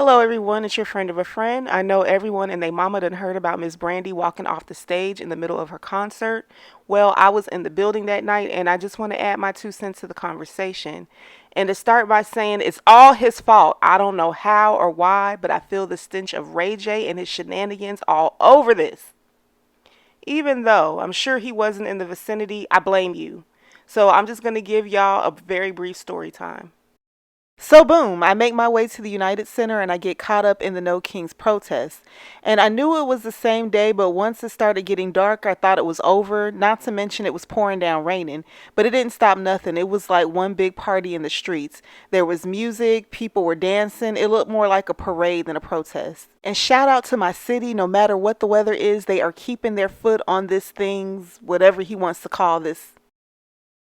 Hello everyone, it's your friend of a friend. I know everyone and their mama done heard about Miss Brandy walking off the stage in the middle of her concert. Well, I was in the building that night and I just want to add my 2 cents to the conversation. And to start by saying it's all his fault. I don't know how or why, but I feel the stench of Ray J and his shenanigans all over this. Even though I'm sure he wasn't in the vicinity, I blame you. So I'm just going to give y'all a very brief story time. So boom, I make my way to the United Center and I get caught up in the No Kings protest. And I knew it was the same day, but once it started getting dark, I thought it was over. Not to mention it was pouring down raining, but it didn't stop nothing. It was like one big party in the streets. There was music, people were dancing. It looked more like a parade than a protest. And shout out to my city, no matter what the weather is, they are keeping their foot on this thing's, whatever he wants to call this.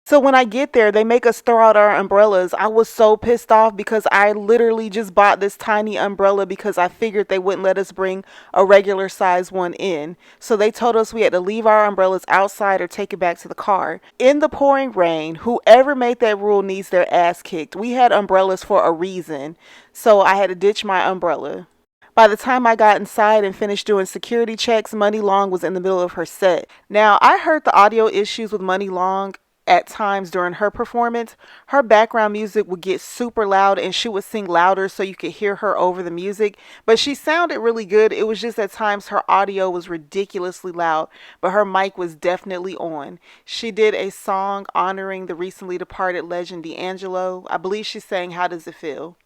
So when I get there, they make us throw out our umbrellas. I was so pissed off because I literally just bought this tiny umbrella because I figured they wouldn't let us bring a regular size one in. So they told us we had to leave our umbrellas outside or take it back to the car. In the pouring rain, whoever made that rule needs their ass kicked. We had umbrellas for a reason. So I had to ditch my umbrella. By the time I got inside and finished doing security checks, Money Long was in the middle of her set. Now, I heard the audio issues with Money Long at times during her performance. Her background music would get super loud and she would sing louder so you could hear her over the music, but she sounded really good. It was just at times her audio was ridiculously loud, but her mic was definitely on. She did a song honoring the recently departed legend D'Angelo. I believe she sang How Does It Feel?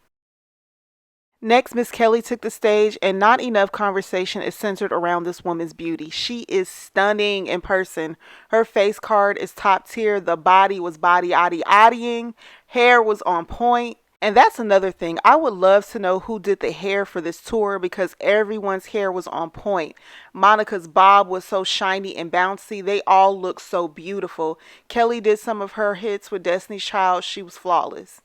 Next, Miss Kelly took the stage, and not enough conversation is centered around this woman's beauty. She is stunning in person. Her face card is top tier. The body was bodying. Hair was on point. And that's another thing. I would love to know who did the hair for this tour because everyone's hair was on point. Monica's bob was so shiny and bouncy. They all looked so beautiful. Kelly did some of her hits with Destiny's Child. She was flawless.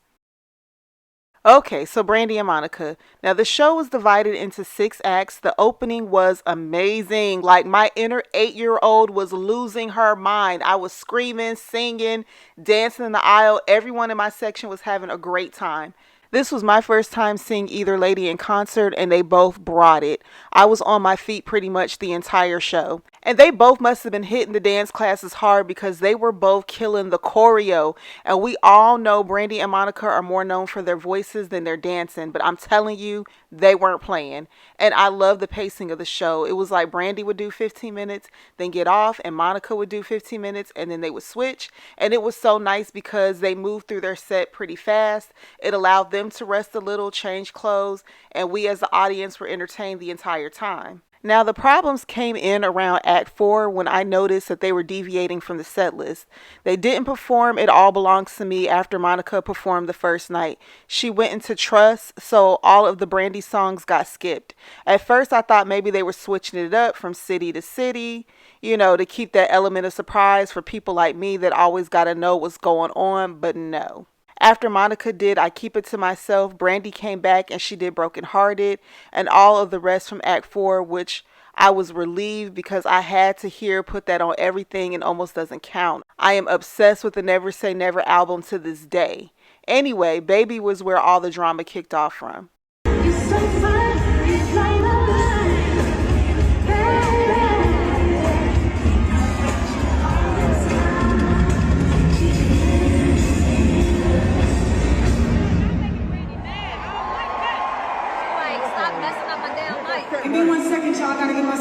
Okay, so Brandy and Monica. Now, the show was divided into 6 acts. The opening was amazing. Like, my inner 8-year-old was losing her mind. I was screaming, singing, dancing in the aisle. Everyone in my section was having a great time. This was my first time seeing either lady in concert, and they both brought it. I was on my feet pretty much the entire show. And they both must have been hitting the dance classes hard because they were both killing the choreo. And we all know Brandy and Monica are more known for their voices than their dancing. But I'm telling you, they weren't playing. And I love the pacing of the show. It was like Brandy would do 15 minutes, then get off, and Monica would do 15 minutes, and then they would switch. And it was so nice because they moved through their set pretty fast. It allowed them to rest a little, change clothes, and we as the audience were entertained the entire time. Now, the problems came in around Act 4 when I noticed that they were deviating from the set list. They didn't perform It All Belongs to Me after Monica performed the first night. She went into Trust, so all of the Brandy songs got skipped. At first, I thought maybe they were switching it up from city to city, to keep that element of surprise for people like me that always got to know what's going on, but no. After Monica did I Keep It to Myself, Brandy came back and she did Broken Hearted and all of the rest from Act 4, which I was relieved because I had to hear Put That On Everything and Almost Doesn't Count. I am obsessed with the Never Say Never album to this day. Anyway, Baby was where all the drama kicked off from. Give me 1 second, y'all. I gotta get my.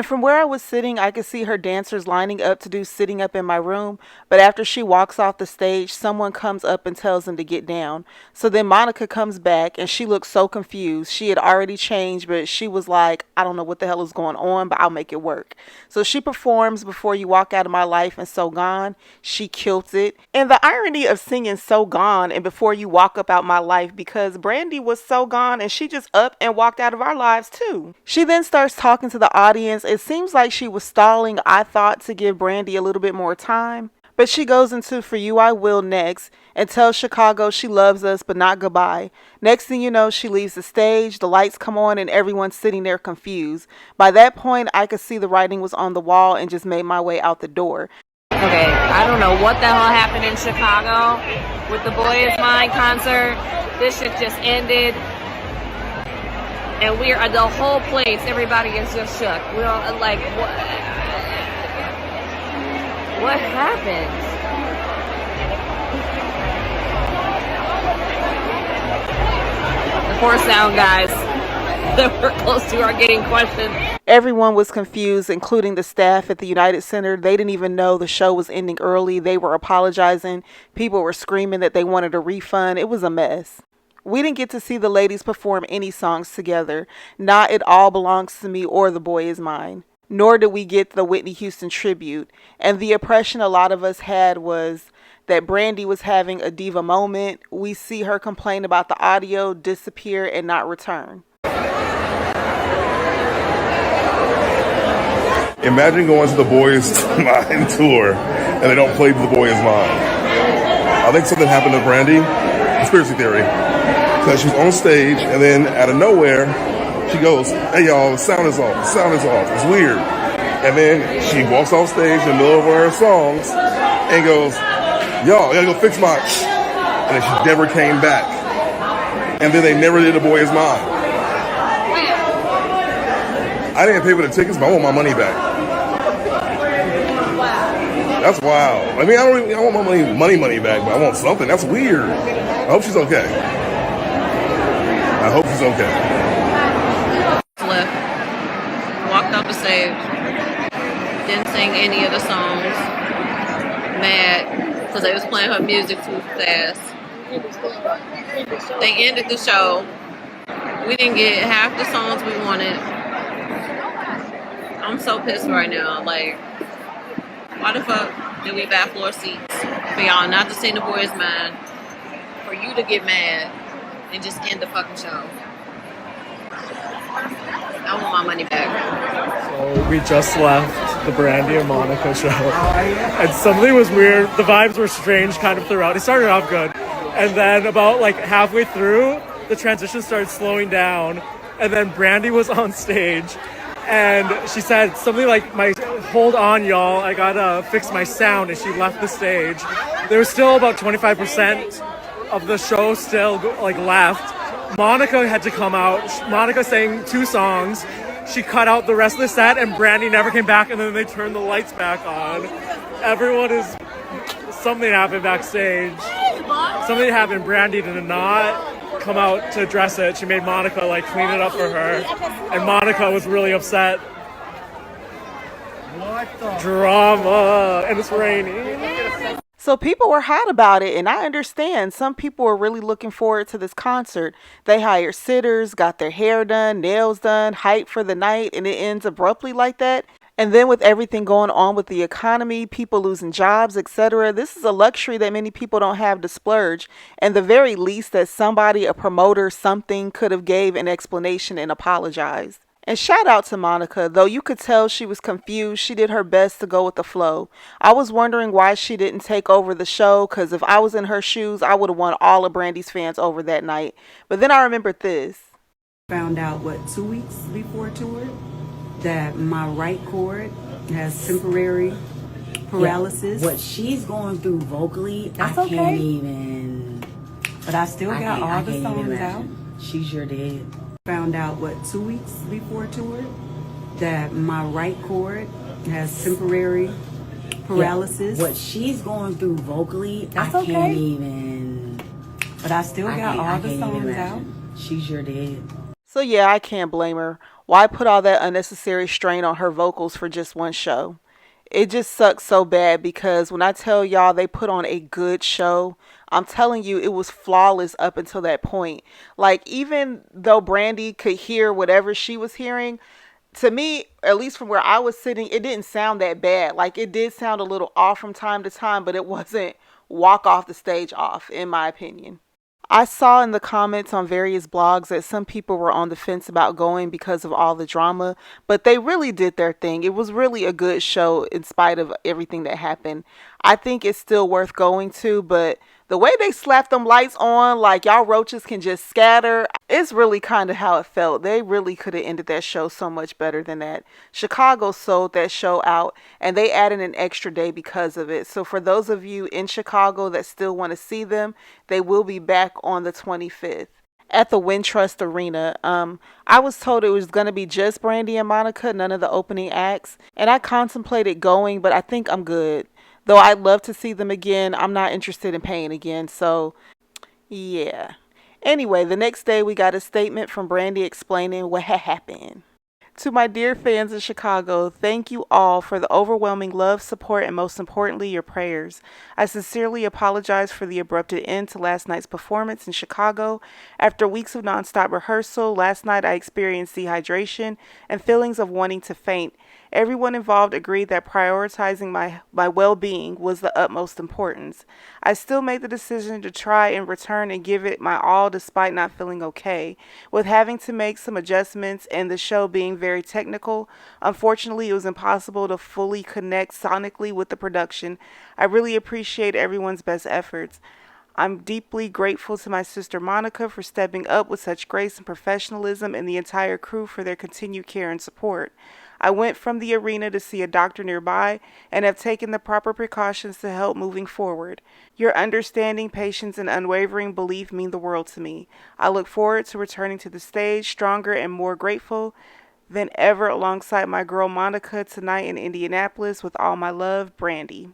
And from where I was sitting, I could see her dancers lining up to do Sitting Up in My Room. But after she walks off the stage, someone comes up and tells them to get down. So then Monica comes back and she looks so confused. She had already changed, but she was like, I don't know what the hell is going on, but I'll make it work. So she performs Before You Walk Out of My Life and So Gone. She kills it. And the irony of singing So Gone and Before You Walk Up Out My Life, because Brandy was so gone and she just up and walked out of our lives too. She then starts talking to the audience. It seems like she was stalling, I thought, to give Brandy a little bit more time. But she goes into For You I Will next and tells Chicago she loves us but not goodbye. Next thing you know, she leaves the stage, the lights come on, and everyone's sitting there confused. By that point, I could see the writing was on the wall and just made my way out the door. Okay, I don't know what the hell happened in Chicago with the Boy Is Mine concert. This shit just ended. And we're the whole place, everybody is just shook. We're all like, what happened? The poor sound guys that we're close to are getting questioned. Everyone was confused, including the staff at the United Center. They didn't even know the show was ending early. They were apologizing. People were screaming that they wanted a refund. It was a mess. We didn't get to see the ladies perform any songs together. Not It All Belongs to Me or The Boy Is Mine. Nor did we get the Whitney Houston tribute. And the impression a lot of us had was that Brandy was having a diva moment. We see her complain about the audio, disappear, and not return. Imagine going to the Boys Mine tour and they don't play The Boy Is Mine. I think something happened to Brandy. Conspiracy theory. Because she was on stage and then out of nowhere, she goes, hey y'all, the sound is off. The sound is off. It's weird. And then she walks off stage in the middle of her songs and goes, y'all, I gotta go fix my... And then she never came back. And then they never did The Boy Is Mine. I didn't pay for the tickets, but I want my money back. That's wild. I mean, I want my money back, but I want something. That's weird. I hope she's okay. I hope she's okay. Left, walked off the stage, didn't sing any of the songs, mad because they was playing her music too fast. They ended the show. We didn't get half the songs we wanted. I'm so pissed right now. Like, why the fuck did we buy floor seats for y'all not to sing The Boy Is Mine, for you to get mad and just end the fucking show? I want my money back. So we just left the Brandy and Monica show, and something was weird. The vibes were strange kind of throughout. It started off good, and then about like halfway through, the transition started slowing down, and then Brandy was on stage, and she said something like, hold on y'all, I gotta fix my sound, and she left the stage. There was still about 25% of the show still like left. Monica had to come out. Monica sang 2 songs. She cut out the rest of the set, and Brandy never came back, and then they turned the lights back on. Something happened backstage. Something happened. Brandy did not come out to address it. She made Monica like clean it up for her, and Monica was really upset. What the drama? And it's raining. So people were hot about it, and I understand. Some people were really looking forward to this concert. They hired sitters, got their hair done, nails done, hyped for the night, and it ends abruptly like that. And then with everything going on with the economy, people losing jobs, etc., this is a luxury that many people don't have to splurge. And the very least that somebody, a promoter, something could have gave an explanation and apologized. And shout out to Monica, though you could tell she was confused. She did her best to go with the flow. I was wondering why she didn't take over the show, because if I was in her shoes, I would have won all of Brandy's fans over that night. But then I remembered this. Found out, 2 weeks before tour, that my right cord has temporary paralysis. Yeah. What she's going through vocally, That's I okay. can't even. But I still got all the songs out. She sure did. Found out, 2 weeks before tour, that my right cord has temporary paralysis. Yeah. What she's going through vocally, That's I okay. can't even. But I still got all the songs out. She sure did. So yeah, I can't blame her. Why put all that unnecessary strain on her vocals for just one show? It just sucks so bad because when I tell y'all they put on a good show, I'm telling you it was flawless up until that point. Like, even though Brandy could hear whatever she was hearing, to me, at least from where I was sitting, it didn't sound that bad. Like, it did sound a little off from time to time, but it wasn't walk off the stage off, in my opinion. I saw in the comments on various blogs that some people were on the fence about going because of all the drama, but they really did their thing. It was really a good show in spite of everything that happened. I think it's still worth going to, but the way they slapped them lights on, like y'all roaches can just scatter, it's really kind of how it felt. They really could have ended that show so much better than that. Chicago sold that show out and they added an extra day because of it. So for those of you in Chicago that still want to see them, they will be back on the 25th at the Wintrust Arena. I was told it was going to be just Brandy and Monica, none of the opening acts, and I contemplated going, but I think I'm good. Though I'd love to see them again, I'm not interested in paying again, so yeah. Anyway, the next day we got a statement from Brandy explaining what had happened. To my dear fans in Chicago, thank you all for the overwhelming love, support, and most importantly, your prayers. I sincerely apologize for the abrupted end to last night's performance in Chicago. After weeks of nonstop rehearsal, last night I experienced dehydration and feelings of wanting to faint. Everyone involved agreed that prioritizing my well-being was the utmost importance. I still made the decision to try and return and give it my all despite not feeling okay. With having to make some adjustments and the show being very technical, unfortunately it was impossible to fully connect sonically with the production. I really appreciate everyone's best efforts. I'm deeply grateful to my sister Monica for stepping up with such grace and professionalism and the entire crew for their continued care and support. I went from the arena to see a doctor nearby and have taken the proper precautions to help moving forward. Your understanding, patience, and unwavering belief mean the world to me. I look forward to returning to the stage stronger and more grateful than ever alongside my girl Monica tonight in Indianapolis. With all my love, Brandy.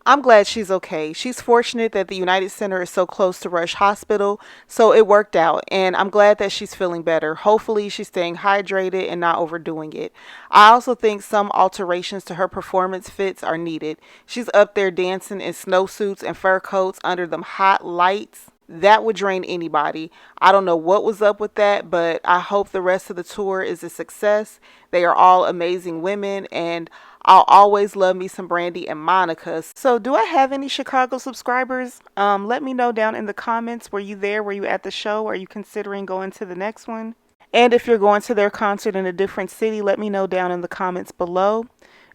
I'm glad she's okay. She's fortunate that the United Center is so close to Rush Hospital, so it worked out, and I'm glad that she's feeling better. Hopefully, she's staying hydrated and not overdoing it. I also think some alterations to her performance fits are needed. She's up there dancing in snowsuits and fur coats under them hot lights. That would drain anybody. I don't know what was up with that, but I hope the rest of the tour is a success. They are all amazing women, and I'll always love me some Brandy and Monica. So, do I have any Chicago subscribers? Let me know down in the comments. Were you there? Were you at the show? Are you considering going to the next one? And if you're going to their concert in a different city, let me know down in the comments below.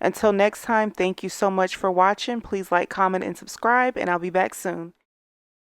Until next time, thank you so much for watching. Please like, comment, and subscribe, and I'll be back soon.